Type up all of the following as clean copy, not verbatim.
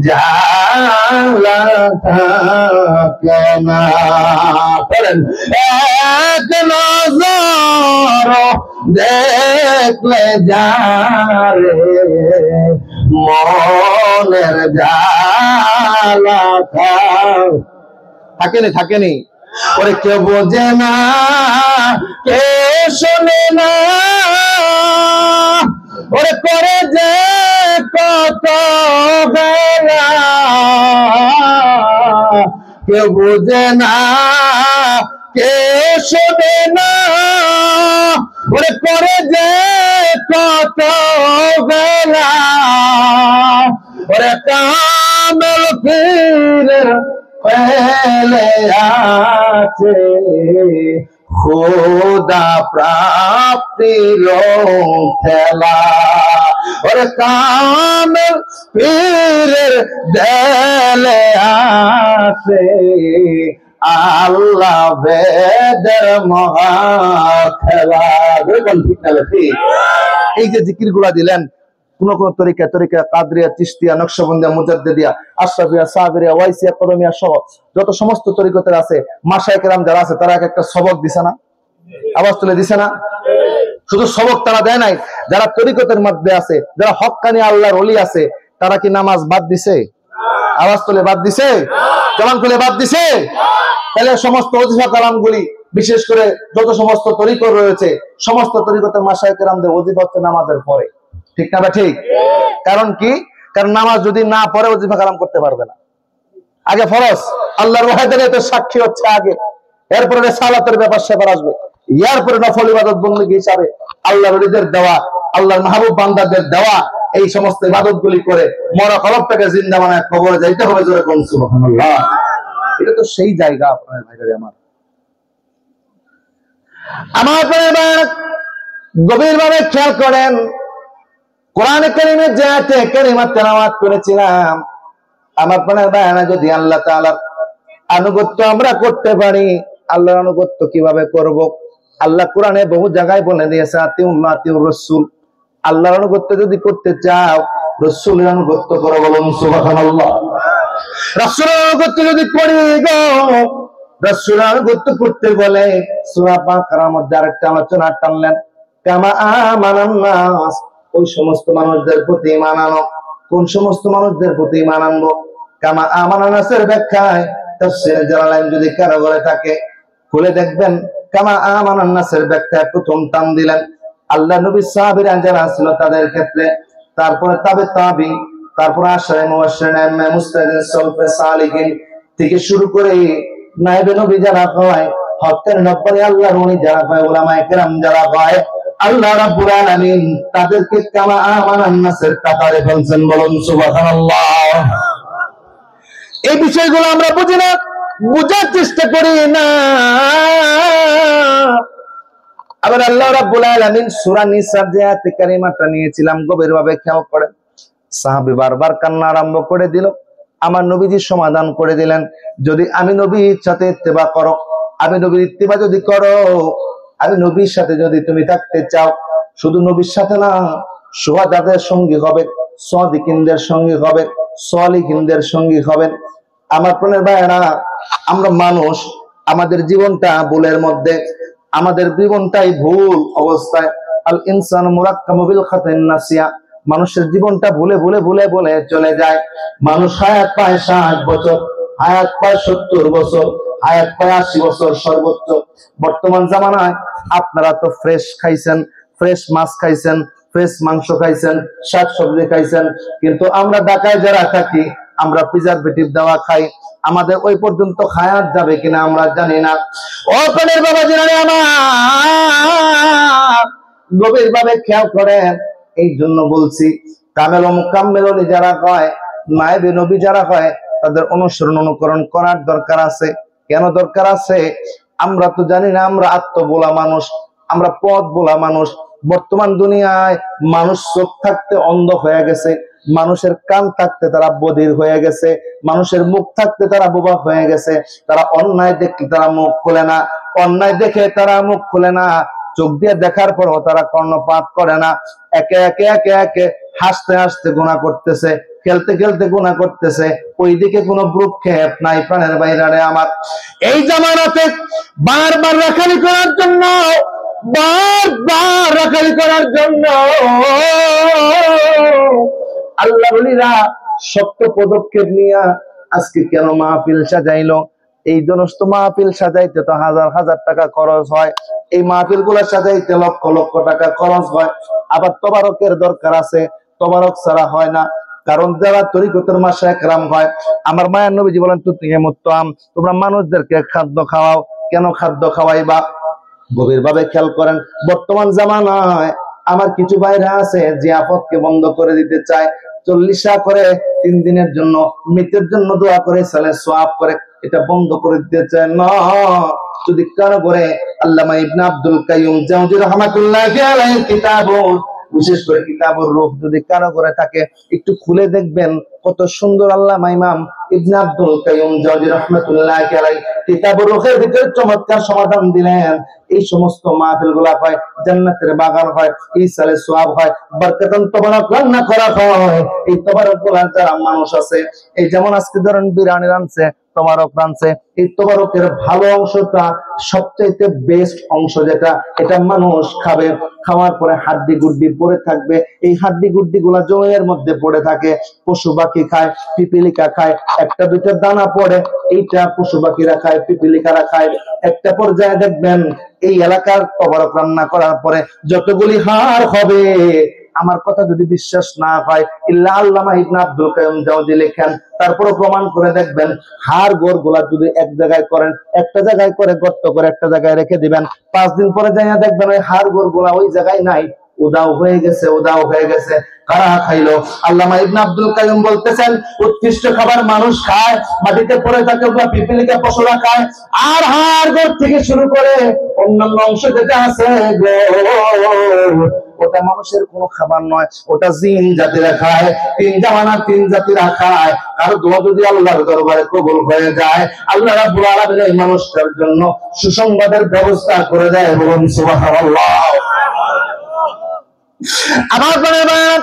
জালা থাকে না। বলেন এক নজর দেখলে যারে মনের জালা থাকেনি থাকেনি। ওরে কেউ বোঝে না, কে শোনে না, ওরে করে যে কত বেলা, কেউ বোঝে না, কে শোনে না, ওরে করে যে কত বেলা, ওরে কামেল পীরের পেলে আছে খোদা প্রাপ্তির খেলা। ওরে কামেল পীরের দেলে আছে আল্লাহ বেদের মহা খেলা। ঠিক না? ঠিক। এই যে জিকির গুলা দিলেন, কোন কোন তরিকা কাদরিয়া, চিশতিয়া, নকশবন্দিয়া, মুজাদ্দিদিয়া, আশরাফিয়া, সাবিরিয়া, ওয়াইসিয়া, কদমিয়া সহ যত সমস্ত তরিকতের আছে, মাশায়েখ কেরাম যারা আছে তারা এক একটা সবক দিছে না? আওয়াজ তুলে দিছে না? শুধু সবক তারা দেয় নাই, যারা তরিকতের মধ্যে আছে, যারা হক্কানি আল্লাহর ওলি আছে, তারা কি নামাজ বাদ দিছে? আওয়াজ তুলে বাদ দিছে? জবান খুলে বাদ দিছে? তাহলে সমস্ত ওজিফা কালামগুলি, বিশেষ করে যত সমস্ত তরিকত রয়েছে, সমস্ত তরিকতের মাশায়েখ কেরামদের ওজিফা হচ্ছে নামাজের পরে। ঠিক না? বা ঠিক? কারণ কি? কারণ নামাজ যদি না পড়ে ওজিফা কালাম করতে পারবে না। আগে ফরজ, আল্লাহর ওয়াহিদানিয়তের সাক্ষী হচ্ছে আগে, এরপরে সালাতের ব্যাপার সেবার আসবে, এরপরে নফল ইবাদত বندگی হিসাবে আল্লাহর ওলিদের দেওয়া, আল্লাহর মাহবুব বান্দাদের দেওয়া এই সমস্ত ইবাদতগুলি করে মরা কলবটাকে জিন্দা বানায় কবরে যাইতে হবে। জোরে কোন সুবহানাল্লাহ। এটা তো সেই জায়গা। আপনার ভাইরা আমার পরিবার গভীরভাবে খেয়াল করেন, কোরআনে কারীমের যে আয়াতে কারিমা তেলাওয়াত করেছিলাম, আমার প্রাণের ভাইরা, যদি আল্লাহ তাআলার আনুগত্য আমরা করতে পারি, আল্লাহর আনুগত্য কিভাবে করব? আল্লাহ কোরআনে বহু জায়গায় বলে দিয়েছে আতিউল্লাহ আতিউর রাসূল। আল্লাহর আনুগত্য যদি করতে চাও, রাসূলের আনুগত্য করো। বলুন সুবহানাল্লাহ। রাসূলের আনুগত্য যদি করি গো, রাসূলের আনুগত্য করতে বলে সূরা বাকারার মধ্যে আরেকটা আলোচনা টানলেন, কামা আমানান নাস, ওই সমস্ত মানুষদের প্রতি ঈমান আনো। কোন সমস্ত মানুষদের প্রতি ঈমান আনবো? কামা আমানান নাসের ব্যাখ্যায় তাফসীরে জালালাইন যদি কারো ঘরে থাকে খুলে দেখবেন, কামা আমানান নাসের ব্যাখ্যায় প্রথম টান দিলেন আল্লাহ নবী সাহাবীরা যারা ছিল তাদের ক্ষেত্রে, তারপরে তাবে তাবি, তারপরে আশরায়ে মুবাশশিরিন মুস্তাহিদিন সালফে সালিহিন থেকে শুরু করে নায়েবে নবী যারা হয়, হকের নব্বী আল্লাহর ওলি যারা হয়, উলামায়ে কেরাম যারা হয়, আল্লাহ রাব্বুল আলামিন তাদেরকে কামা আমানান নাসের কাতারে ফেলছেন। বলুন সুবহানাল্লাহ। এই বিষয়গুলো আমরা বুঝি না, বুঝার চেষ্টা করি না। আবার আল্লাহ রাব্বুল আলামিন সূরা নিসার যে আয়াত কারিমাটা নিয়েছিলাম, গভীরভাবে খেয়াল করেন। সাহাবী বারবার কান্না আরম্ভ করে দিল, আমার নবীজি সমাধান করে দিলেন, যদি আমি নবীর সাথে ইত্তেবা করো, আমি নবীর ইত্তেবা যদি করো, আমি নবীর সাথে যদি তুমি থাকতে চাও, শুধু নবীর সাথে না, শুহাদাদের সঙ্গী হবে, সাদিকিনদের সঙ্গী হবে, সালিহিনদের সঙ্গী হবেন। আমার প্রাণের ভাইরা, আমরা মানুষ, আমাদের জীবনটা ভুলের মধ্যে, আমাদের জীবনটাই ভুল অবস্থায়। আল ইনসান মুরাক্কাবু বিল খাতাইন নাসিয়া, মানুষের জীবনটা ভুলে ভুলে ভুলে ভুলে চলে যায়। মানুষ হায়াত পায় 60 বছর, হায়াত পায় 70 বছর, হায়াত পায় 80 বছর সর্বোচ্চ। বর্তমান জামানায় আপনারা তো ফ্রেশ খাইছেন, ফ্রেশ মাছ খাইছেন, ফ্রেশ মাংস খাইছেন, শাকসবজি খাইছেন, কিন্তু আমরা ঢাকায় যারা থাকি, আমরা প্রিজারভেটিভ দেওয়া খাই। আমাদের ওই পর্যন্ত হায়াত যাবে কিনা আমরা জানি না। ও প্রাণের বাবা জানে আমার, গভীরভাবে খেয়াল করেন। এই জন্য বলছি, কামেল ও মুকাম্মেল ওলি যারা হয়, নায়েবে নবী যারা হয়, তাদের অনুসরণ অনুকরণ করার দরকার আছে। কেন দরকার আছে? আমরা তো জানি না, আমরা আত্মবোলা মানুষ, আমরা পথ বোলা মানুষ। বর্তমান দুনিয়ায় মানুষ চোখ থাকতে অন্ধ হয়ে গেছে, মানুষের কান থাকতে তারা বধির হয়ে গেছে, মানুষের মুখ থাকতে তারা বোবা হয়ে গেছে। তারা অন্যায় দেখলে তারা মুখ খুলে না, অন্যায় দেখে তারা মুখ খুলে না, চোখ দিয়ে দেখার পরও তারা কর্ণপাত করে না। একে একে একে একে হাসতে হাসতে গুনাহ করতেছে, খেলতে খেলতে গুনাহ করতেছে, ওইদিকে কোনো ভ্রুক্ষেপ নাই। প্রাণের বাইরে আমার এই জামানাতে বারবার রাখালি করার জন্য, বারবার রাখালি করার জন্য আল্লাহ বলিরা শক্ত পদক্ষেপ নিয়ে আজকে কেন মাহফিল সাজাইলো? এই সমস্ত মাহফিল সাজাইতে তো হাজার হাজার টাকা খরচ হয়, এই মাহফিল গুলা সাজাইতে লক্ষ লক্ষ টাকা খরচ হয়। আবার তবারকের দরকার আছে, তবারক ছাড়া হয় না। কারণ যারা তরিকতের মাশায়েখ কেরাম হয়, আমার মায়ের নবীজি বলেন তুতিহিমুত-তাআম, তোমরা মানুষদেরকে খাদ্য খাওয়াও। কেন খাদ্য খাওয়াইবা? গভীর ভাবে খেয়াল করেন, বর্তমান জামানায় আমার কিছু ভাইরা আছে জিয়াফতকে বন্ধ করে দিতে চায়। 40 করে 3 দিনের জন্য মৃতের জন্য দোয়া করে, সালে সওয়াব করে, এটা বন্ধ করে দিতে চায় না। যদি কারো করে আল্লামা ইবনে আব্দুল কাইয়ুম জাওজি রাহমাতুল্লাহি আলাইহি কিতাবুল, বিশেষ করে কিতাবুর রূহ যদি কারো করে থাকে, একটু খুলে দেখবেন কত সুন্দর আল্লামা ইমাম ইবনে আব্দুল কাইয়ুম জাওজি রাহমাতুল্লাহি আলাইহি কিতাবুর রূহের ভিতরে চমৎকার সমাধান দিলেন। এই সমস্ত মাহফিলগুলো হয়, জান্নাতের বাগান হয়, এই সালে সওয়াব হয়, বরকতান তবারক রান্না করা হয়। এই তবারক গুলা যারা মানুষ আছে, এই যেমন আজকে ধরেন বিরিয়ানি রানছে, তবারক রানছে, এই তবারকের ভালো অংশটা সবচাইতে বেস্ট অংশ যেটা, এটা মানুষ খাবে, খাওয়ার পরে হাড্ডি গুড্ডি পড়ে থাকবে। এই হাড্ডি গুড্ডি গুলা জমির মধ্যে পড়ে থাকে, পশু পাখি খায়, পিপিলিকা খায়, একটা দুইটা দানা পড়ে, এইটা পশু পাখিরা খায়, পিপিলিকারা খায়। একটা পর্যায়ে দেখবেন এই এলাকার তবারক রান্না করার পরে যতগুলি হাড় হবে, আমার কথা যদি বিশ্বাস না হয়, ইল্লা আল্লামা ইবনে আব্দুল কাইয়ুম জাওজি লেখেন, তারপরে প্রমাণ করে দেখবেন, হাড় গোড় গুলা যদি এক জায়গায় করেন, একটা জায়গায় করে গর্ত করে একটা জায়গায় রেখে দিবেন, 5 দিন পরে যাইয়া দেখবেন ওই হাড় গোড় গুলা ওই জায়গায় নাই, উদাও হয়ে গেছে, উদাও হয়ে গেছে। কারা খাইলো? আল্লামা ইবনে আব্দুল কাইয়ুম বলতেছেন, উৎকৃষ্ট খাবার মানুষ খায়, মাটিতে পড়ে থাকে ওগুলা পিপিলিকা পশুরা খায়, আর হাড় গোড় থেকে শুরু করে অন্যান্য অংশ যেটা আছে ওটা মানুষের কোনো খাবার নয়, ওটা জিন জাতিরা খায়। 3 জামানা 3 জাতিরা খায়। আর দোয়া যদি আল্লাহর দরবারে কবুল হয়ে যায়, আল্লাহ রাব্বুল আলামিন এই মানুষটার জন্য সুসংবাদের ব্যবস্থা করে দেয়। বলুন সুবহানাল্লাহ। আমার পরিবার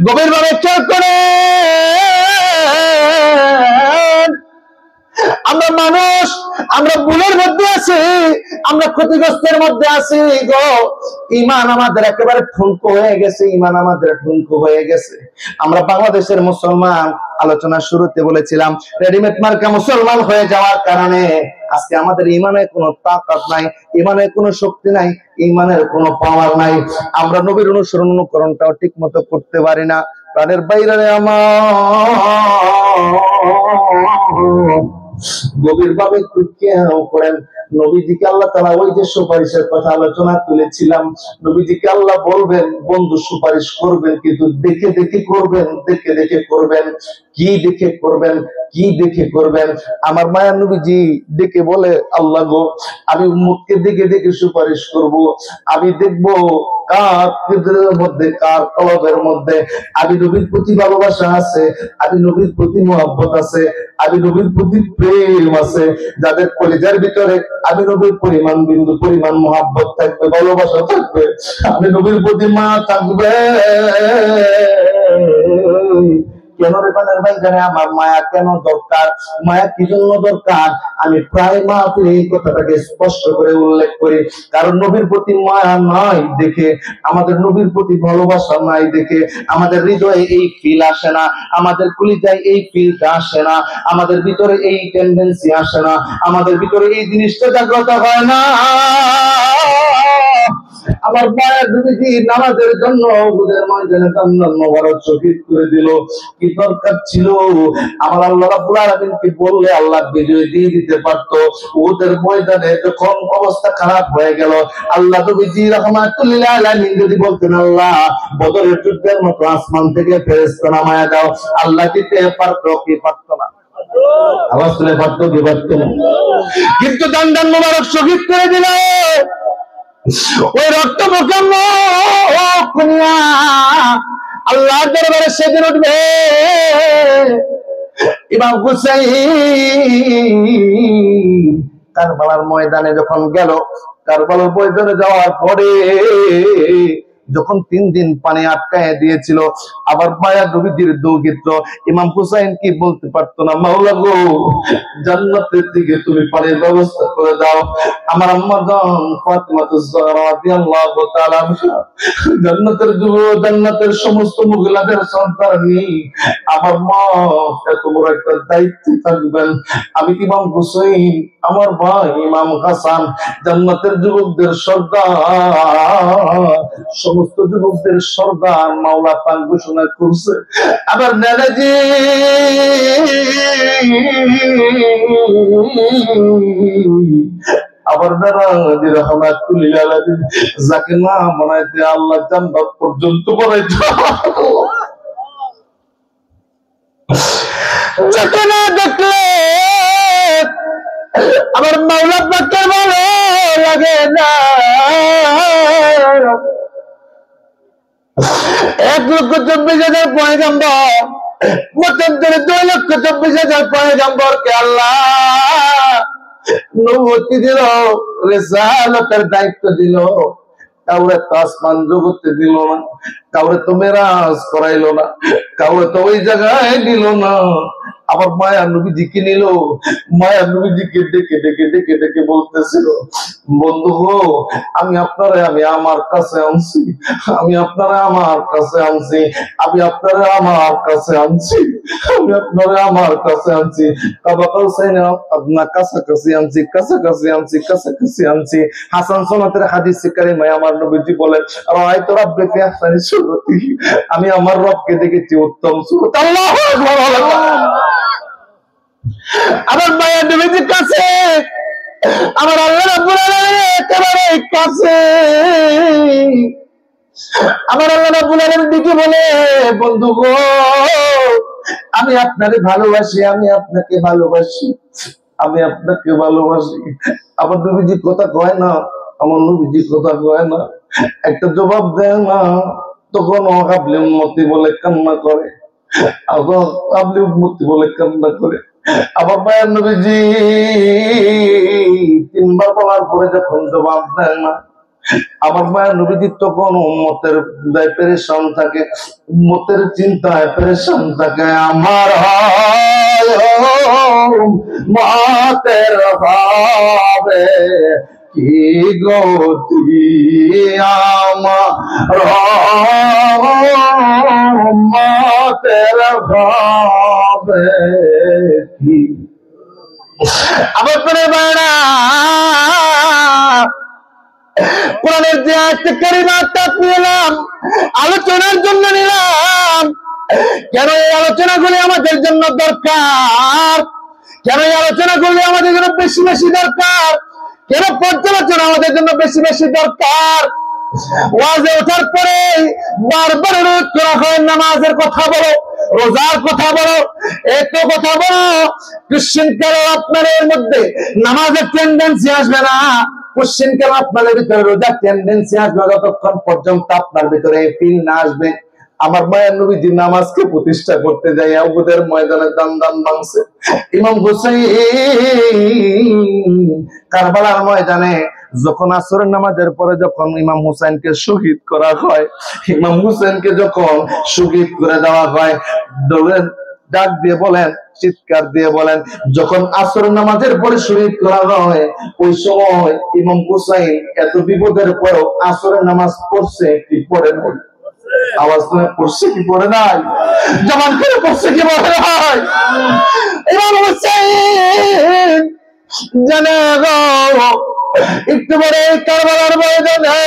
গভীরভাবে খেয়াল করে, আমরা মানুষ, আমরা ভুলের মধ্যে আছি, আমরা ক্ষতিগ্রস্তের মধ্যে আছি গো। ঈমান আমাদের একেবারে ঠুনকো হয়ে গেছে, ঈমান আমাদের ঠুনকো হয়ে গেছে। আমরা বাংলাদেশের মুসলমান, আলোচনা শুরুতে বলেছিলাম, রেডিমেড মার্কা মুসলমান হয়ে যাওয়ার কারণে আজকে আমাদের ঈমানের কোনো তাকাত নাই, ঈমানের কোনো শক্তি নাই, ঈমানের কোনো পাওয়ার নাই। আমরা নবীর অনুসরণ অনুকরণটাও ঠিক মতো করতে পারি না। প্রাণের বাইরে আমার গভীর ভাবে করেন, নবীজিকে আল্লাহ তাআলা ওই যে সুপারিশের কথা আলোচনা তুলেছিলাম, নবীজিকে আল্লাহ বলবেন বন্ধু সুপারিশ করবেন, কিন্তু দেখে দেখে করবেন, দেখে দেখে করবেন। কি দেখে করবেন? কি দেখে করবেন? আমার মায়ার নবীজি দেখে বলে, আল্লাহ গো, আমি উম্মতকে দেখে দেখে সুপারিশ করব, আমি দেখবো কার হৃদয়ের মধ্যে, কার কলবের মধ্যে আমি নবীর প্রতি ভালোবাসা আছে, আমি নবীর প্রতি মহব্বত আছে, আমি নবীর প্রতি প্রেম আছে, যাদের কলিজার ভিতরে আমি নবীর পরিমাণ বিন্দু পরিমাণ মহব্বত থাকবে, ভালোবাসা থাকবে, আমি নবীর প্রতি মা থাকবে। কেন রে প্রাণের ভাই জানে আমার মায়া কেন দরকার? মায়া কি জন্য দরকার? আমি প্রায় মাহফিলে এই কথাটাকে স্পষ্ট করে উল্লেখ করি, কারণ নবীর প্রতি মায়া নাই দেখে, আমাদের নবীর প্রতি ভালোবাসা নাই দেখে আমাদের হৃদয়ে এই ফিল আসে না, আমাদের কলিজায় এই ফিলটা আসে না, আমাদের ভিতরে এই টেন্ডেন্সি আসে না, আমাদের ভিতরে এই জিনিসটা জাগ্রত হয় না। আমার মায়ের নবীজি নামাজের জন্য ওদের ময়দানে কান্নার মোবারক শহীদ করে দিল। কি দরকার ছিল? আমার আল্লাহ রাব্বুল আলামিনকে বললে আল্লাহ বিজয় দিয়ে দিতে পারতো। ওদের ময়দানে যখন অবস্থা খারাপ হয়ে গেল, আল্লাহ নবীজি রাহমাতুল্লিল আলামিন যদি বলতেন, আল্লাহ বদরের যুদ্ধের মতো আসমান থেকে ফেরেশতা নামায়া দাও, আল্লাহ দিতে পারতো কি পারতো না? আওয়াজ তুলে পারতো কি পারতো না? কিন্তু দান দান মোবারক শহীদ করে দিল। ওই রক্ত আল্লাহর দরবারে সেদিন উঠবে। ইমাম হুসাইন কারবালার ময়দানে যখন গেল, কারবালার ময়দানে যাওয়ার পরে যখন 3 দিন পানি আটকায় দিয়েছিল, আবার মায়া নবীজির দৌহিত্র ইমাম হুসাইন কি বলতে পারতো না, মাওলা গো জান্নাতের দিকে তুমি পানির ব্যবস্থা করে দাও। আমার আম্মা জান ফাতিমাতুজ জাহরা রাদিয়াল্লাহু তাআলা জান্নাতের জান্নাতের সমস্ত মহিলাদের সন্তানই আমার মা এত বড় একটা দায়িত্ব থাকবেন। আমি ইমাম হুসাইন, আমার ভাই ইমাম হাসান জান্নাতের যুবকদের সর্দার, সমস্ত যুবকদের সর্দার মাওলা পাক ঘোষণা করছে। আবার নানাজি আবার নানাজি রাহমাতুল্লাহ আলাইহি যাকে না বানাইতে আল্লাহ জান্নাত পর্যন্ত বানাইতে, যাকে না দেখলে আমার মাওলা পাকের ভালো লাগে না। 1,24,000 পয়গম্বর, মতান্তরে 2,24,000 পয়গম্বরকে আল্লাহ নবুয়ত দিল, রিসালাতের দায়িত্ব দিল। কাউরে তো আসমান জগতে দিল না, কাউরে তো মেরাজ করাইলো না, কাউরে তো ওই জায়গায় দিল না। আবার মায়া নবীজিকে নিল, মায়া নবীজিকে ডেকে ডেকে ডেকে ডেকে বলতেছিল, বন্ধু গো আমি আপনারে আমি আমার কাছে আনছি, আমি আপনারে আমার কাছে আনছি, আমি আপনারে আমার কাছে আনছি, আমি আপনারে আমার কাছে আনছি। কাবা কাউসাইন আপনার কাছাকাছি আনছি, কাছাকাছি আনছি, কাছাকাছি আনছি। হাসান সুন্নাতের হাদিসে কারিমায় আমার নবীজি বলেন, রাআইতু রাব্বি ফি আহসানি সূরাতি, আমি আমার রবকে দেখেছি উত্তম সূরত। আল্লাহু আকবার। আমার মায়া নবীজির কাছে আমার আল্লাহ রাব্বুল আলামিন একেবারে কাছে। আমার আল্লাহ রাব্বুল আলামিন দিকে বলে, বন্ধু গো আমি আপনাকে ভালোবাসি, আমি আপনাকে ভালোবাসি, আমি আপনাকে ভালোবাসি। আমার নবীজি কথা কয় না, আমার নবীজি কথা কয় না, একটা জবাব দেয় না। তখন কাবলি উম্মতি বলে কান্না করে, আবার কাবলি উম্মতি বলে কান্না করে। আবার মায়ের নবীজি 3 বার বলার পরে যখন জবাব দেয় না, আমার মায়ের নবীজি তখন উম্মতের পেরেশান থাকে, উম্মতের চিন্তায় পেরেশান থাকে। আমার মাতের ভাবে কি গতি, আমার মাতের ভাবে কি। আমার পরিবারা কোরআনের যে আয়াত কারিমাটা পেলাম, আলোচনার জন্য নিলাম। কেন এই আলোচনাগুলি আমাদের জন্য দরকার, কেন এই আলোচনাগুলি আমাদের জন্য বেশি বেশি দরকার, কেন পর্যালোচনা আমাদের জন্য বেশি বেশি দরকার। ওয়াজে ওঠার পরে বারবার অনুরোধ করা হয়, নামাজের কথা বলো, রোজার কথা বলো, এত কথা বলো। ক্রিশ্চিয়ান কেন আপনাদের মধ্যে নামাজের টেন্ডেন্সি আসবে না, ক্রিশ্চিয়ান কেন আপনাদের ভিতরে রোজার টেন্ডেন্সি আসবে যতক্ষণ পর্যন্ত আপনার ভিতরে ফিল না আসবে। আমার মায়ের নবীজি নামাজকে প্রতিষ্ঠা করতে যাই উহুদের ময়দানে দান দান ভাঙছে। ইমাম হুসাইন কারবালার ময়দানে যখন আসরের নামাজের পরে যখন ইমাম হুসাইনকে শহীদ করা হয়, ইমাম হুসাইনকে যখন শহীদ করে দেওয়া হয়, দলের ডাক দিয়ে বলেন, চিৎকার দিয়ে বলেন, যখন আসরের নামাজের পরে শহীদ করা হয়, ওই সময় ইমাম হুসাইন এত বিপদের পরেও আসরের নামাজ পড়ছে কি পড়ে নাই? আওয়াজ করে পড়ছে কি পড়ে নাই? জবান করে পড়ছে কি পড়ে নাই? ইমাম হুসাইন জানে গো, একটু পরে কারবালার ময়দানে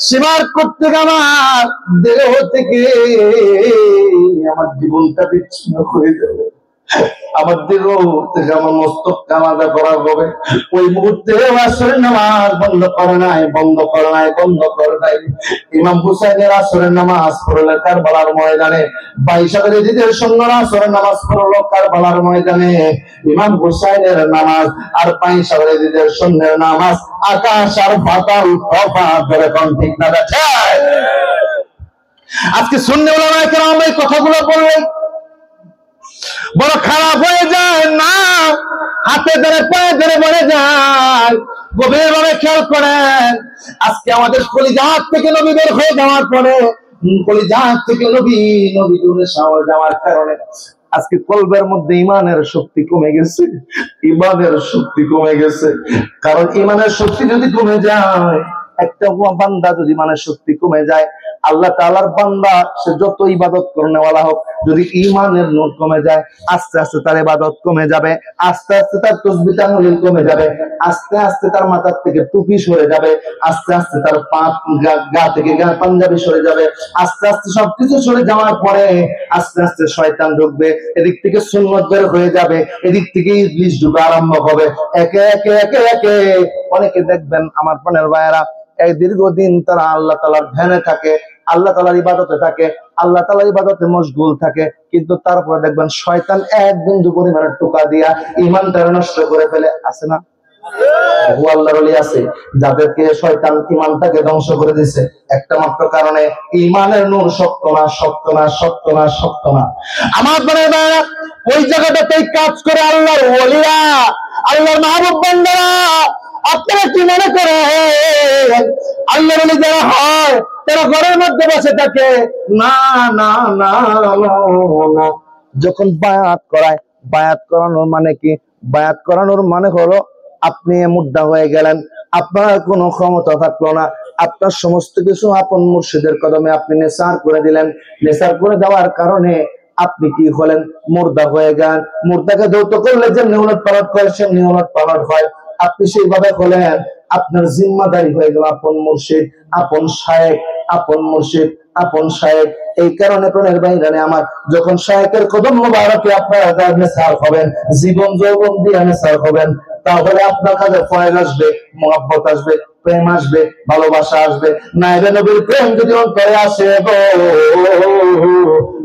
সীমার করতে আমার দেহ থেকে আমার জীবনটা বিচ্ছিন্ন হয়ে যাবে, আমার দেহ থেকে আমার মস্তক কামাদা করা হবে। ওই মুহূর্তে আসরের নামাজ বন্ধ করে নাই, বন্ধ করে নাই, বন্ধ করে নাই। ইমাম হুসাইনের আসরের নামাজ পড়লে কারবালার ময়দানে, 22 জিদের সন্ন্যার আসরের নামাজ পড়লো কারবালার ময়দানে। ইমাম হুসাইনের নামাজ আর 22 জিদের সন্ন্যার নামাজ আকাশ আর পাতাল তফাৎ করে, কোন ঠিক না? আজকে সুন্নি উলামায়ে কেরাম এই কথাগুলো বললে বড় খারাপ হয়ে যায় না, হাতে ধরে পায়ে ধরে মরে যায়। গভীরভাবে খেয়াল করেন, আজকে আমাদের কলিজাত থেকে নবী বের হয়ে যাওয়ার পরে, কলিজাত থেকে নবী দূরে সরে যাওয়ার কারণে আজকে কলবের মধ্যে ইমানের শক্তি কমে গেছে, ইমানের শক্তি কমে গেছে। কারণ ইমানের শক্তি যদি কমে যায়, একটা বান্দা যদি ইমানের শক্তি কমে যায়, আল্লাহ তাআলার বান্দা সে যত ইবাদত করনেওয়ালা হোক, যদি ইমানের নূর কমে যায়, আস্তে আস্তে তার ইবাদত কমে যাবে, আস্তে আস্তে তার তাসবিহ তাহলিল কমে যাবে, আস্তে আস্তে তার মাথার থেকে টুপি সরে যাবে, আস্তে আস্তে তার গা থেকে পাঞ্জাবি সরে যাবে, আস্তে আস্তে সবকিছু সরে যাওয়ার পরে আস্তে আস্তে শয়তান ঢুকবে, এদিক থেকে সুন্নাত বের হয়ে যাবে, এদিক থেকে ইবলিস ঢুকা আরম্ভ হবে। একে একে একে একে অনেকে দেখবেন আমার প্রাণের ভাইয়েরা, এই দীর্ঘদিন তারা আল্লাহ তাআলার ধ্যানে থাকে, আল্লাহ তাআলার ইবাদতে থাকে, আল্লাহ তাআলার ইবাদতে মশগুল থাকে, কিন্তু তারপরে দেখবেন শয়তান এক বিন্দু পরিমাণের টোকা দিয়া ঈমানটা নষ্ট করে ফেলে। আছে না? বহু আল্লাহর ওলি আছে যাদেরকে শয়তান ঈমানটাকে ধ্বংস করে দিয়েছে একটা মাত্র কারণে, ঈমানের নূর শক্ত না, শক্ত না, শক্ত না, শক্ত না। আমার মনে হয় ওই জায়গাটাতেই কাজ করে আল্লাহর ওলিরা, আল্লাহর মাহবুব বান্দারা। আপনারা কি মনে করেন আল্লাহর ওলি যারা হয় তারা ঘরের মধ্যে বসে থাকে? না না না না। যখন বায়াত করায়, বায়াত করানোর মানে কি? বায়াত করানোর মানে হলো আপনি মুদ্দা হয়ে গেলেন, আপনার কোনো ক্ষমতা থাকলো না, আপনার সমস্ত কিছু আপন মুর্শিদের কদমে আপনি নেসার করে দিলেন। নেসার করে দেওয়ার কারণে আপনি কি হলেন? মুর্দা হয়ে গেলেন। মুর্দাকে ধৌত করলে যে নিউলত পালট করে, সে নিউলত পালট হয়। আপনি সেইভাবে হলেন, আপনার জিম্মাদারি হয়ে গেল আপন মুর্শিদ, আপন শায়েখ, আপন মুর্শিদ, আপন শায়েখ। এই কারণে প্রাণের বাইরে আমার, যখন শায়েখের কদম মোবারকে আপনারা নেসার হবেন, জীবন যৌবন দিয়ে নেসার হবেন, তাহলে আপনার কাছে ফয়েজ আসবে, মহব্বত আসবে, প্রেম আসবে, ভালোবাসা আসবে। নাইবে নবীর প্রেম যদি অন্তরে আসে গো,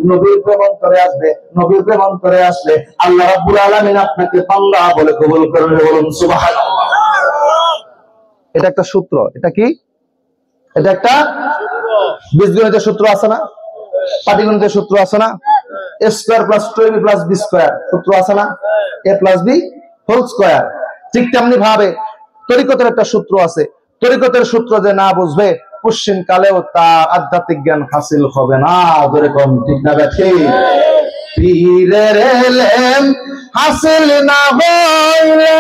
নবীর প্রেম অন্তরে আসবে, নবীর প্রেম অন্তরে আসলে আল্লাহ রাব্বুল আলামিন আপনাকে বান্দা বলে কবুল করবে। বলুন সুবহানাল্লাহ। এটা একটা সূত্র। এটা কি? এটা একটা বীজগণিতের সূত্র আছে না? পাটিগণিতের সূত্র আছে না? a square plus 2ab plus b square সূত্র আছে না? a plus b whole square. ঠিক তেমনি ভাবে তরিকতের একটা সূত্র আছে। তরিকতের সূত্র যে না বুঝবে, পশ্চিম কালেও তার আধ্যাত্মিক জ্ঞান হাসিল হবে না। ধরে কম ঠিক না ব্যাঠি? পীরের ইলম হাসিল না হইলে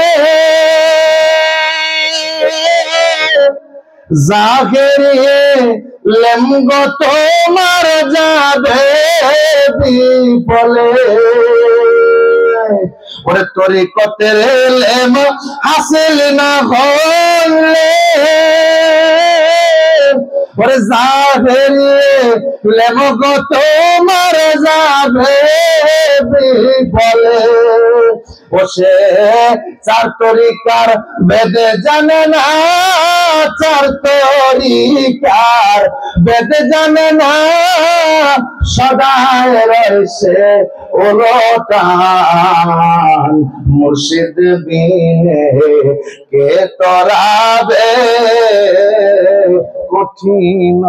জাহেরি ইলম গো তোমার যাবে বিফলে। ওরে তরিকতের ইলম হাসিল না হইলে, ওরে জাহেরি ইলম গো তোমার যাবে বিফলে। ও সে চার তরিকার বেদে জানে না, চার তরিকার বেদে জানে না, সদায় রয়েছে ওলটান। মুর্শিদ বিনে কে তরাবে কঠিন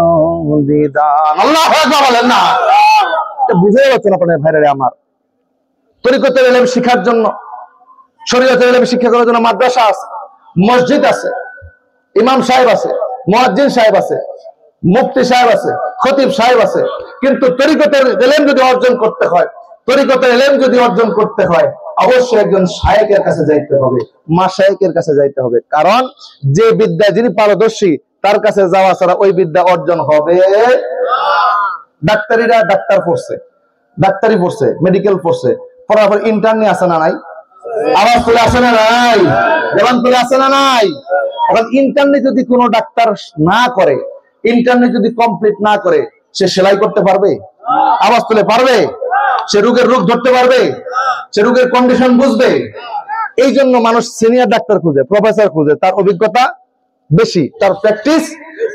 বিধান। আল্লাহু আকবার বলেন না? বুঝে যাচ্ছে না আপনার ভাইরা আমার? তরিকতের ইলম শিখার জন্য, শরীয়তের ইলম শিক্ষা করার জন্য মাদ্রাসা আছে, মসজিদ আছে, ইমাম সাহেব আছে, মুয়াজ্জিন সাহেব আছে, মুফতি সাহেব আছে, খতিব সাহেব আছে। কিন্তু তরিকতের ইলম যদি অর্জন করতে হয়, তরিকতের ইলম যদি অর্জন করতে হয়, অবশ্যই একজন শায়েখের কাছে যাইতে হবে, মাশায়েখের কাছে যাইতে হবে। কারণ যে বিদ্যা যিনি পারদর্শী তার কাছে যাওয়া ছাড়া ওই বিদ্যা অর্জন হবে না। ডাক্তারিরা ডাক্তার পড়ছে, ডাক্তারি পড়ছে, মেডিকেল পড়ছে, পড়ার পর ইন্টার্নি আছে না নাই? আওয়াজ তুলে আসে না নাই? জবান তুলে আসে না নাই? এখন ইন্টার্নি যদি কোনো ডাক্তার না করে, ইন্টার্নি যদি কমপ্লিট না করে, সে সেলাই করতে পারবে? আওয়াজ তুলে পারবে? সে রোগের রোগ ধরতে পারবে? সে রোগের কন্ডিশন বুঝবে? এই জন্য মানুষ সিনিয়র ডাক্তার খুঁজে, প্রফেসর খুঁজে, তার অভিজ্ঞতা বেশি, তার প্র্যাকটিস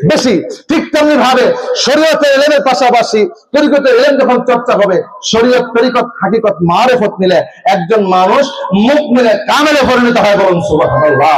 বেশি। ঠিক তেমনি ভাবে শরীয়তের ইলমের পাশাপাশি তরিকতের ইলম যখন চর্চা হবে, শরীয়ত, তরিকত, হাকিকত, মারিফত মিলে একজন মানুষ মুকমিলে কামেলে পরিণত হয়। বলুন সুবহানাল্লাহ।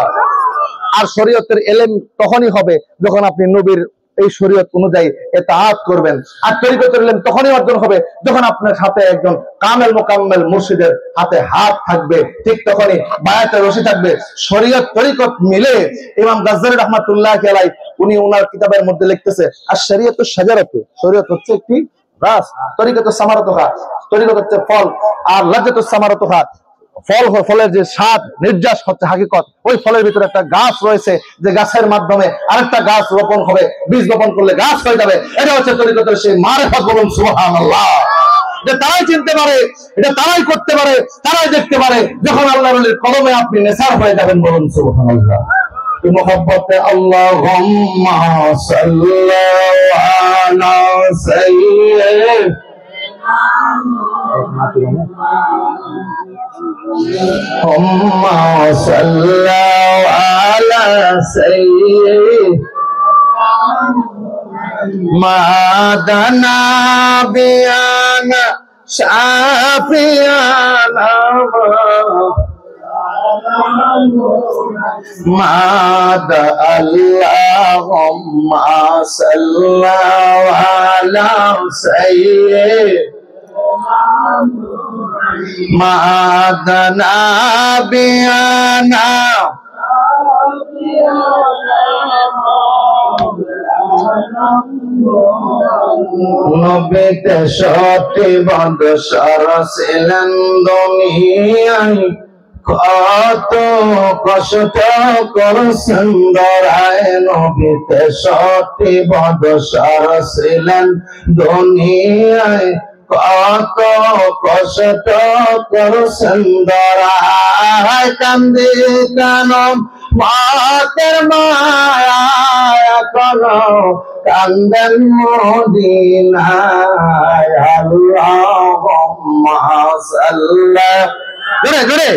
আর শরীয়তের ইলম তখনই হবে যখন আপনি নবীর এই শরীয়ত অনুযায়ী ইতাআত করবেন। আর তরিকতের ইলম তখনই অর্জন হবে যখন আপনার সাথে একজন কামেল মোকাম্মেল মুর্শিদের হাতে হাত থাকবে, ঠিক তখনই বায়াতে রশি থাকবে। শরীয়ত তরিকত মিলে ইমাম গাজ্জালী রাহমাতুল্লাহ আলাইহি উনি ওনার কিতাবের মধ্যে লিখতেছে আর শরীয়তু শাজারাতু, শরীয়ত হচ্ছে একটি গাছ, তরিকতু সামারাতুহা, তরিকত হচ্ছে ফল, আর লাজ্জাতু সামারাতুহা, ফলের যে স্বাদ নির্যাস হচ্ছে হাকিকত। ওই ফলের ভিতরে একটা গাছ রয়েছে, যে গাছের মাধ্যমে আরেকটা গাছ রোপণ হবে, বীজ রোপণ করলে গাছ হয়ে যাবে। এটা হচ্ছে তরিকতের সেই মারিফাত। বলুন সুবহানাল্লাহ। এটা তারাই চিনতে পারে, এটা তারাই করতে পারে, তারাই দেখতে পারে যখন আল্লাহর ওলির কদমে আপনি নেসার হয়ে যাবেন। বলুন সুবহানাল্লাহ। মুহাব্বতে আল্লাহুম্মা সাল্লি আলা সাইয়্যিদিনা اللهم صل على سيدنا دنا بيانا شافيانا ماد اللهم صل على سيدنا মাদানা বিয়ানা নবীতে সত্যি বৎসর ছিলেন দুনিয়ায়, কত কষ্ট করছেন দরায়। নবীতে সত্যি বৎসর ছিলেন দুনিয়ায়, কত কষ্ট করছেন দরায়। কান্দি কানম মাতের মায়া করো, কান্দেন মদিনায়। আল্লাহুম্মা সাল্লি, জোরে জোরে,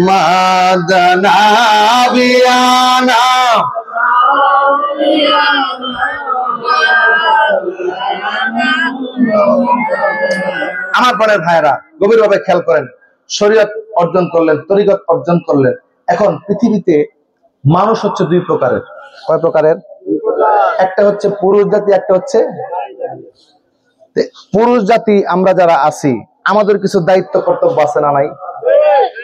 মাদানা বিয়ানা। আমার পরের ভাইরা গভীরভাবে খেয়াল করেন, শরীয়ত অর্জন করলেন, তরিকত অর্জন করলেন। এখন পৃথিবীতে মানুষ হচ্ছে দুই প্রকারের। কয় প্রকারের? একটা হচ্ছে পুরুষ জাতি, একটা হচ্ছে পুরুষ জাতি। আমরা যারা আছি আমাদের কিছু দায়িত্ব কর্তব্য আছে না নাই?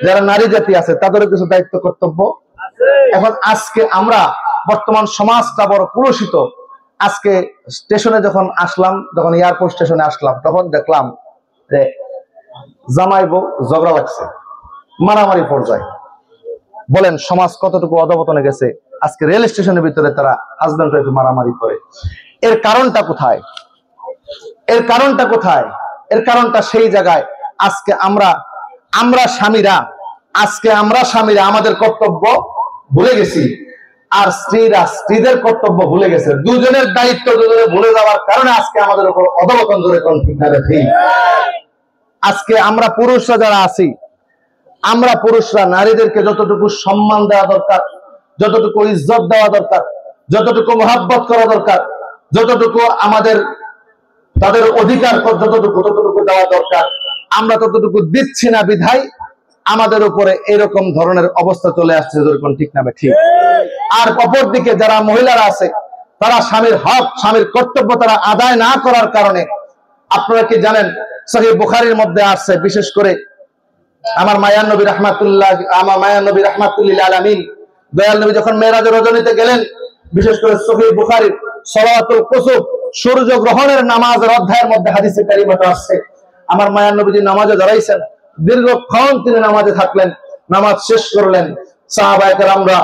যারা নারী জাতি আছে তাদেরও কিছু দায়িত্ব কর্তব্য। এখন আজকে আমরা বর্তমান সমাজটা বড় কুলুষিত। আজকে স্টেশনে যখন আসলাম, যখন এয়ারপোর্ট স্টেশনে আসলাম, তখন দেখলাম যে জামাই বউ ঝগড়া লাগছে, মারামারি পর্যায়ে। বলেন সমাজ কতটুকু অধপতনে গেছে? আজকে রেল স্টেশনের ভিতরে তারা হাজব্যান্ড ওয়াইফ মারামারি করে। এর কারণটা কোথায়? এর কারণটা কোথায়? এর কারণটা সেই জায়গায় আজকে আমরা স্বামীরা আমাদের কর্তব্য ভুলে গেছি, আর স্ত্রীরা স্ত্রীদের কর্তব্য ভুলে গেছে। দুজনের দায়িত্ব দুজনে ভুলে যাওয়ার কারণে আজকে আমাদের উপর অধপতন জোরে কোন ঠিক না ঠিক। আজকে আমরা পুরুষরা যারা আছি, আমরা পুরুষরা নারীদেরকে যতটুকু সম্মান দেওয়া দরকার, যতটুকু ইজ্জত দেওয়া দরকার, যতটুকু মহব্বত করা দরকার, যতটুকু আমাদের তাদের অধিকার ততটুকু দেওয়া দরকার, আমরা ততটুকু দিচ্ছি না বিধায় আমাদের উপরে এরকম ধরনের অবস্থা চলে আসছে। যেরকম ঠিক না ঠিক। আর অপর দিকে যারা মহিলারা আছে, তারা স্বামীর হক, স্বামীর কর্তব্য তারা আদায় না করার কারণে, আপনারা কি জানেন সহিহ বুখারীর মধ্যে আছে, বিশেষ করে আমার মায়ান নবী রাহমাতুল্লিল আলামিন দয়াল নবী যখন মেরাজের রজনীতে গেলেন, বিশেষ করে সহিহ বুখারীর সালাতুল কুসুফ সূর্য গ্রহণের নামাজের অধ্যায়ের মধ্যে হাদিসে কারিমাটা আছে। আমার মায়ান নবীজি নামাজে দাঁড়াইছেন, দীর্ঘক্ষণ তিনি নামাজে থাকলেন, নামাজ শেষ করলেন। সাহাবায়ে কেরামরা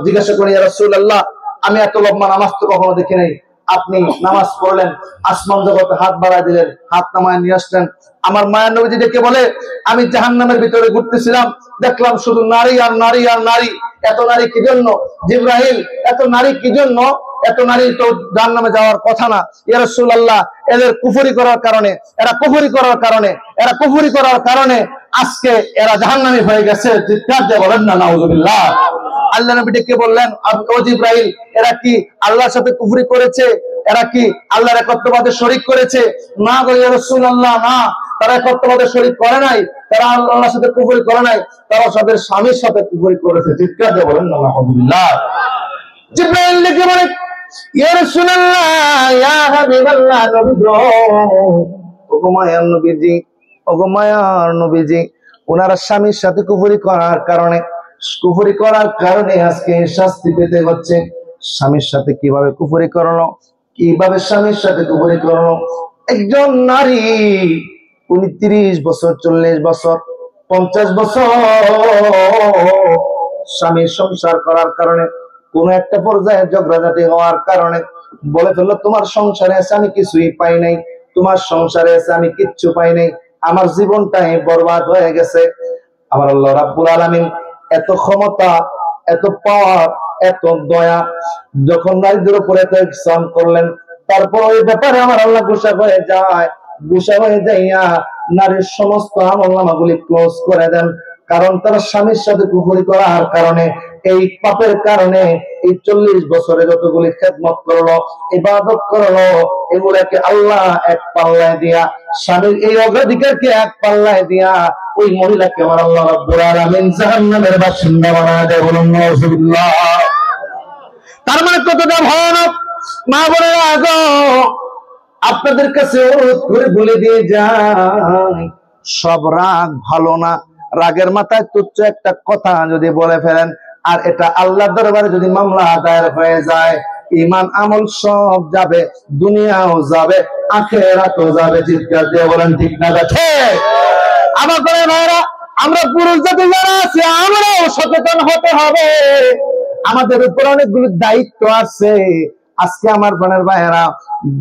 জিজ্ঞাসা করেন, ইয়া রাসূলুল্লাহ, আমি এত লম্বা নামাজ তো কখনো দেখি নাই। আপনি নামাজ পড়লেন, আসমান জগতে হাত বাড়ায় দিলেন, হাত নামায় নিয়ে আসলেন। আমার মায়ান নবীজি ডেকে বলে, আমি জাহান্নামের ভিতরে ঘুরতেছিলাম, দেখলাম শুধু নারী আর নারী আর নারী। এত নারী কি জন্য? জিবরাইল, এত নারী কি জন্য? এত নারী তো জাহান্নামে যাওয়ার কথা না। ইয়া রাসূলুল্লাহ, এদের কুফরি করার কারণে, এরা কুফরি করার কারণে আজকে এরা জাহান্নামী হয়ে গেছে। চিৎকার দিয়ে বলেন না নাউযুবিল্লাহ। আল্লাহ নবী ডেকে বললেন, ও জিবরাইল, এরা কি আল্লাহর সাথে কুফরি করেছে? এরা কি আল্লাহর একত্ববাদে শরীক করেছে? না গো ইয়া রাসূলুল্লাহ, না। তারা একত্ববাদের শরীক করে নাই, তারা আল্লাহর সাথে কুফরি করে নাই, তারা তাদের স্বামীর সাথে কুফরি করেছে। চিৎকার দিয়ে বলেন আলহামদুলিল্লাহ। জিবরাইল লিখে বলে, ইয়া রাসূলুল্লাহ, ইয়া হাবিবাল্লাহ, নবী গো, ওগো মায়ার নবীজি, ওগো মায়ার নবীজি, ওনারা স্বামীর সাথে কুফরি করার কারণে আজকে শাস্তি পেতে হচ্ছে। স্বামীর সাথে কিভাবে কুফরি করলো, কিভাবে স্বামীর সাথে কুফরি করলো? একজন নারী 29 বছর, 40 বছর, 50 বছর স্বামীর সংসার করার কারণে কোন একটা পর্যায়ে ঝগড়াঝাটি হওয়ার কারণে বলে ফেললো, তোমার সংসারে এসে আমি কিছুই পাই নাই, তোমার সংসারে এসে আমি কিচ্ছু পাই নাই, আমার জীবনটাই বরবাদ হয়ে গেছে। আমার আল্লাহ রাব্বুল আলামিন এত ক্ষমতা, এত পাওয়ার, এত দয়া, যখন নারীদের উপরে এত ইহসান করলেন, তারপর ওই ব্যাপারে আমার আল্লাহ গুসা হয়ে যাইয়া নারীর সমস্ত আমলনামাগুলি ক্লোজ করে দেন। কারণ তারা স্বামীর সাথে কুফরি করার কারণে, এই পাপের কারণে এই 40 বছরে যতগুলি খেদমত করলো, ইবাদত করলো, এগুলাকে আল্লাহ এক পাল্লায় দিয়া, স্বামীর এই অগ্রাধিকারকে এক পাল্লায় দিয়া ওই মহিলাকে আমার আল্লাহ রাব্বুল আলামিন জাহান্নামের বাসিন্দা বানায় দেয়। বলুন নাউজুবিল্লাহ। তার মানে কতটা ভয়ানক! মা বোনেরা, আগো আপনাদের কাছে অনুরোধ করে বলে দিয়ে যাই, সব রাগ ভালো না। রাগের মাথায় তুচ্ছ একটা কথা যদি বলে ফেলেন, আর এটা আল্লাহর দরবারে যদি মামলা দায়ের হয়ে যায়, ঈমান আমল সব যাবে, দুনিয়াও যাবে, আখিরাতও যাবে। চিৎকার দিয়ে বলেন ঠিক না ঠিক? আমার করে ভাইরা, আমরা পুরুষ জাতি যারা আছে, আমরাও সচেতন হতে হবে। আমাদের উপর অনেকগুলো দায়িত্ব আছে। আজকে আমার বোনের ভাইয়েরা,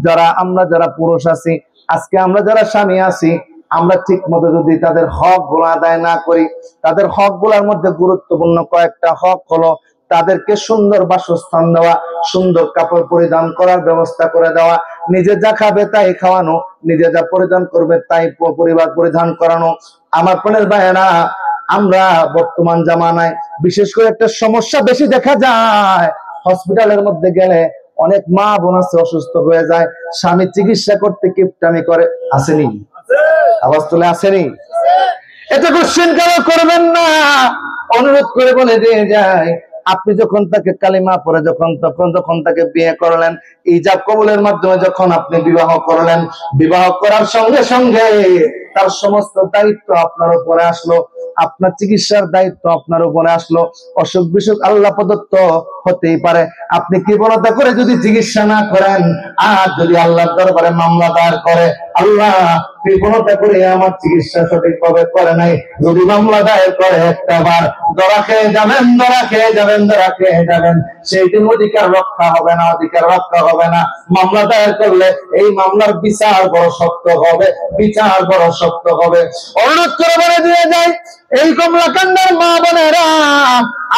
যারা পুরুষ আছি, আজকে আমরা যারা স্বামী আছি, আমরা ঠিক মতো যদি তাদের হক গুলো আদায় না করি, তাদের হক গুলার মধ্যে গুরুত্বপূর্ণ কয়েকটা হক হলো তাদেরকে সুন্দর বাসস্থান দেওয়া, সুন্দর কাপড় পরিধান করার ব্যবস্থা করে দেওয়া, নিজে যা খাবে তাই খাওয়ানো, নিজে যা পরিধান করবে তাই পরিবার পরিধান করানো। আমার বোনের ভাইয়েরা, আমরা বর্তমান জামানায় বিশেষ করে একটা সমস্যা বেশি দেখা যায়, হসপিটালের মধ্যে গেলে অনেক মা বোন আছে অসুস্থ হয়ে যায়, স্বামী চিকিৎসা করতে কিপটামি করে। আসেনি? আওয়াজ তুলে আসেনি? এটা কোশ্চেন কেন করবেন না, অনুরোধ করে বলে দিয়ে যায়। আপনি যখন তাকে কালিমা পড়ে যখন তাকে বিয়ে করলেন, ইজাব কবুলের মাধ্যমে যখন আপনি বিবাহ করলেন, বিবাহ করার সঙ্গে সঙ্গে তার সমস্ত দায়িত্ব আপনার উপরে আসলো, আপনার চিকিৎসার দায়িত্ব আপনার উপরে আসলো। অসুখ বিসুখ আল্লাহ প্রদত্ত হতেই পারে, আপনি কৃপণতা করে যদি চিকিৎসা না করেন, আর যদি আল্লাহর দরবারে মামলা দায়ের করে, আল্লাহ কৃপণতা করে আমার চিকিৎসা সঠিকভাবে করে নাই, যদি মামলা দায়ের করে, একটা বার ধরা খেয়ে যাবেন, সেই দিন অধিকার রক্ষা হবে না। মামলা দায়ের করলে এই মামলার বিচার বড় শক্ত হবে। অনুরোধ করে বলে দিয়ে যায়, এই কমলাকান্দার মা বোনেরা,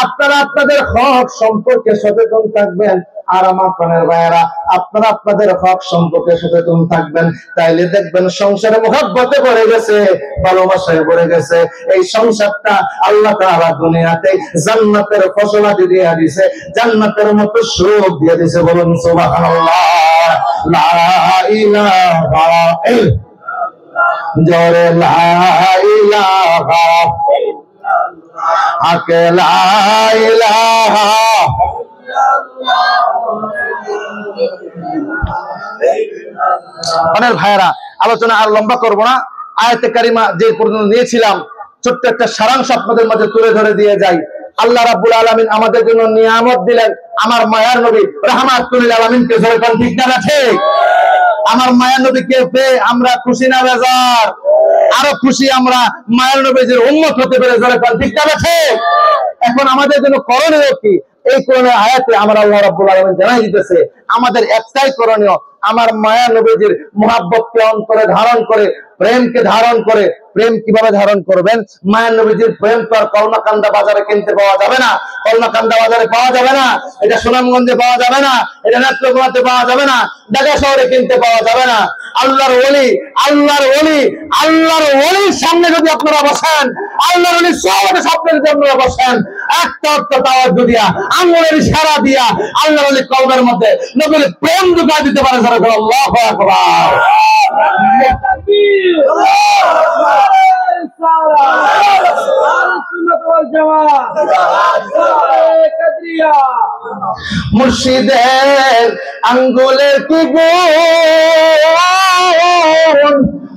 আপনারা আপনাদের হক সম্পর্কে সচেতন থাকবেন। আর আমার প্রাণের ভাইয়েরা, আপনারা আপনাদের হক সম্পর্কে সচেতন থাকবেন, তাইলে দেখবেন সংসারে মহব্বতে ভরে গেছে, ভালোবাসায় ভরে গেছে। এই সংসারটা আল্লাহ তাআলা দুনিয়াতে জান্নাতের ফসলাদি দিয়ে দিয়েছে, জান্নাতের মতো সুখ দিয়ে দিয়েছে। বলুন সুবহানাল্লাহ। লা ইলাহা জোরে লা ইলাহা আকে লা ইলাহা। অনেক ভাইয়েরা, আলোচনা আর লম্বা করব না। আয়াতে কারিমা যে পর্যন্ত নিয়েছিলাম, ছোট্ট একটা সারাংশ আপনাদের মাঝে তুলে ধরে দিয়ে যাই। আল্লাহ রাব্বুল আলামিন আমাদের জন্য নিয়ামত দিলেন, আমার মায়ার নবী রাহমাতুল লিল আলামিনকে জোরে বলেন ঠিক না ঠিক? আমার মায়ার নবীকে পেয়ে আমরা খুশি না বেজার? আরো খুশি আমরা মায়ার নবীর উম্মত হতে পেরে, জোরে বলেন ঠিক না ঠিক? এখন আমাদের জন্য করণীয় কি? এই কোরআনের আয়াতে আমার আল্লাহ রাব্বুল আলামিন জানাই দিতেছে, আমাদের একটাই করণীয়, আমার মায়া নবীজির মুহাব্বতকে অন্তরে ধারণ করে, প্রেমকে ধারণ করে। প্রেম কিভাবে ধারণ করবেন? মায়া নবীজির প্রেম তো আর কলমাকান্দা বাজারে কিনতে পাওয়া যাবে না, কলমাকান্দা বাজারে পাওয়া যাবে না, এটা সুনামগঞ্জে পাওয়া যাবে না, এটা নেত্রকোনাতে পাওয়া যাবে না, ঢাকা শহরে কিনতে পাওয়া যাবে না। আল্লাহর ওলির সামনে যদি আপনারা বসেন, আল্লাহর ওলির সামনে যদি আপনারা বসেন, একটা অর্থ তাওয়াজ্জুহ দিয়া, আঙ্গুলের ইশারা দিয়া আল্লাহর ওলির কলবের মধ্যে নবীর প্রেম ঢুকায় দিতে পারে। আল্লাহু আকবার। মুর্শিদের আঙ্গুলের কি গুণ,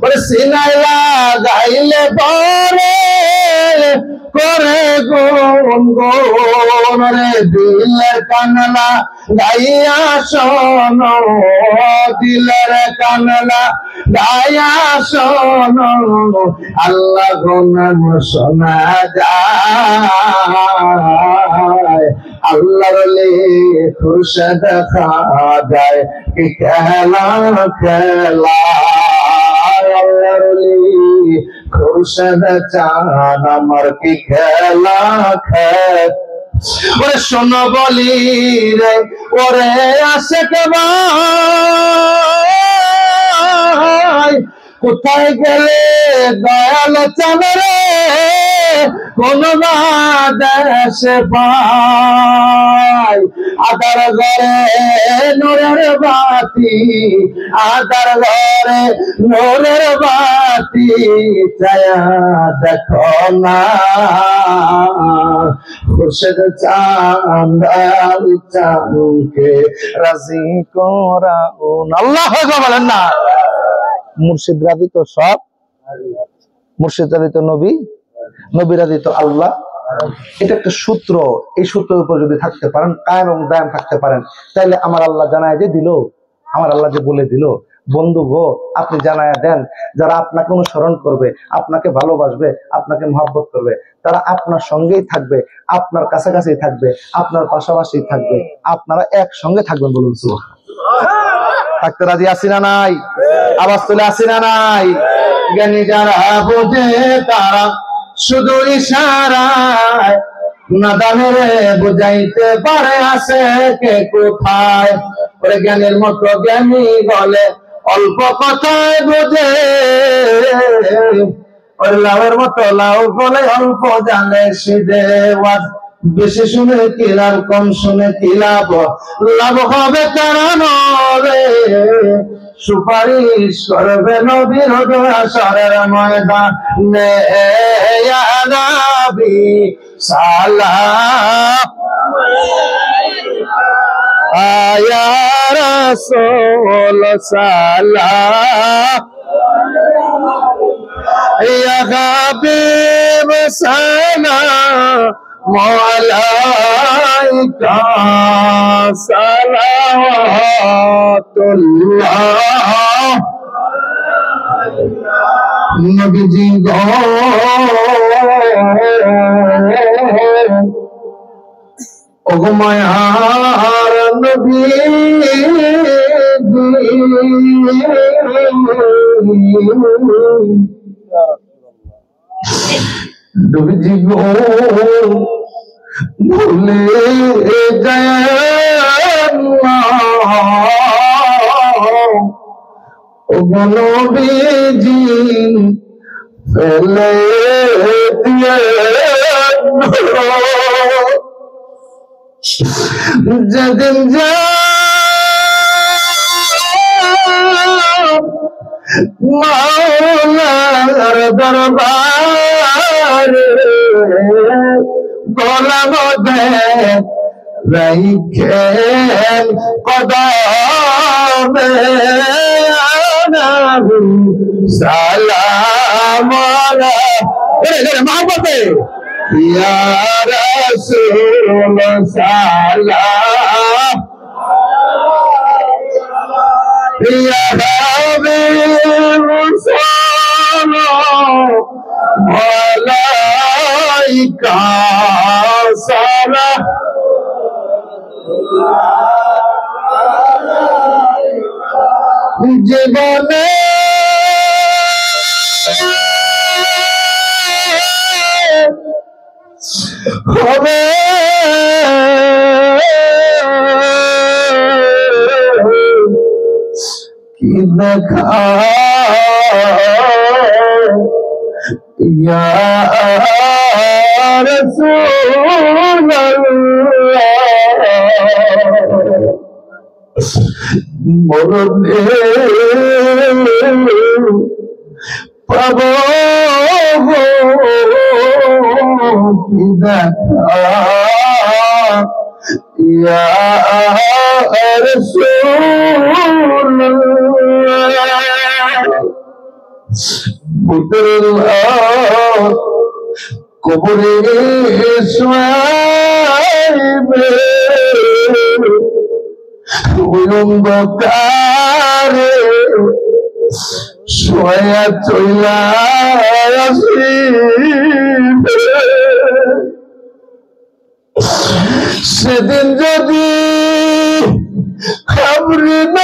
ওরে সিনায় লাগাইলে পরে করে গুণ গুণ, রে দিলের কানলা গাইয়া শোনো, দিলের কানলা গাইয়া শোনো, আল্লাহ গুণ শোনা যায়, আল্লাহর খুশে দেখা যায়, কি খেলা খেলা, আল্লাহর খুশে চান আমার কি খেলা খেলা। ওরে শোনো বলি রে ওরে আশেক ভাই, কোথায় গেলে দয়াল চান রে, কোন দেশে পাই, আদার ঘরে নূরের বাতি, আদার ঘরে নূরের বাতি, ছায়া দেখো না, খুরশেদ চাঁদ চাঁদকে রাজি করাউন। আল্লাহু আকবার বলেন না। মুর্শিদ রাজি তো সব, মুর্শিদ রাজি তো নবী, নবী রাজি তো আল্লাহ। এটা একটা সূত্র, এই সূত্রের উপর যদি থাকতে পারেন, কায়েম এবং দায়েম থাকতে পারেন, তাহলে আমার আল্লাহ জানায় যে দিল, আমার আল্লাহ যে বলে দিল, বন্ধু গো আপনি জানায় দেন, যারা আপনাকে অনুসরণ করবে, আপনাকে ভালোবাসবে, আপনাকে মহব্বত করবে, তারা আপনার সঙ্গেই থাকবে, আপনার কাছাকাছি থাকবে, আপনার পাশাপাশি থাকবে, আপনারা একসঙ্গে থাকবেন। বলুন সুবহানাল্লাহ। থাকতে রাজি আছি না নাই? আওয়াজ তুলে আছি না নাই? জ্ঞানী যারা বোঝে তারা শুধু ইশারায়, নাদানেরে বুঝাইতে পারে আছে কে কোথায়, ওরে জ্ঞানীর মতো জ্ঞানী বলে অল্প কথায় বোঝে, ওরে লাউয়ের মতো লাউ বলে অল্প জানে সিধে, বেশি শুনে কি লাভ, কম শুনে কি লাভ, লাভ হবে তারা নরে, সুপারিশ করবে নবীর হাসরের ময়দানে, ইয়া নবী সালাম ইয়া রাসূল সালাম, ইয়া হাবিব সালাম আলাইকা, সালাওয়াতুল্লাহ নবীজি গো, ওগো মায়ার নবী, নবীজি গো ভুলে যায় না, ওগো নবীজি ফেলে দিয়ে যেদিন মাওলার দরবারে গলা মধ্যে রাইখেন কদমে সালাম মহব্বতে, ইয়া রাসূল সালাম, ইয়া হাবিব সালাম আলাইকা, সালাম জীবনে হবে কি দেখা, ইয়া রাসূলুল্লাহ মরণে পাবো কি দেখা, ইয়া রাসূলুল্লাহ বুতুল্লাহ কবরে শোয়াইবে অন্ধকারে শোয়া চইলা আসিবে সেদিন যদি খবর না